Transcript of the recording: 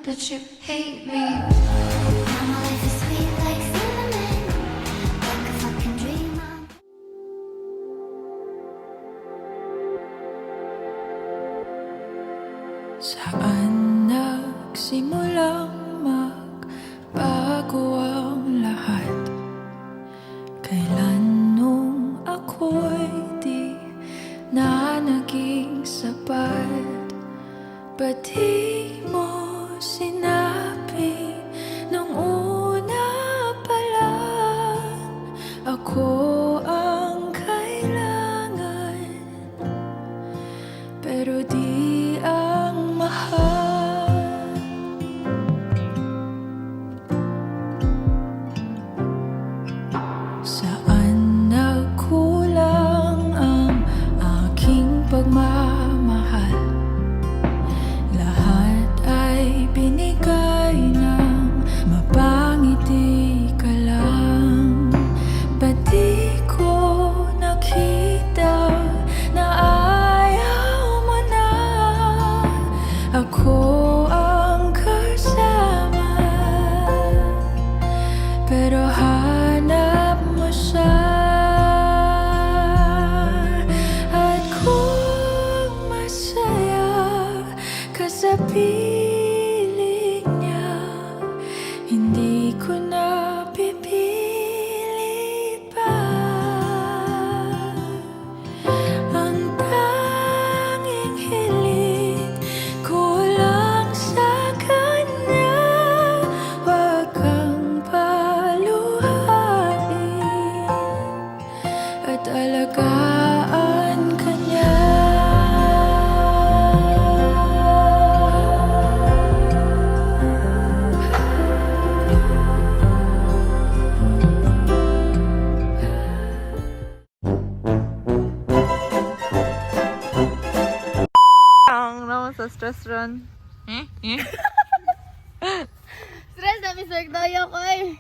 that you hate me. Now my life is sweet like cinnamon, like a fucking dream. Saan nagsimulang magbago ang lahat? Kailan nung ako'y di na naging sapat? Ba't di mo sinabi nung una pa lang ako ang kailangan, pero di ang mahal? Saan nagkulang ang aking pagmamahal? Lahat ay binigay ng mapangiti ka lang. Ba't di ko nakita na ayaw mo na ako ang kasama? Pero hanap mo siya, at kung masaya ka sa piling niya, hindi ko na pipilit pa. Ang tanging hiling ko lang sa kanya, wag kang paluhain at alagaan ka niya. Ang naman sa stress run. Stress na, Mr. Doyo ko eh.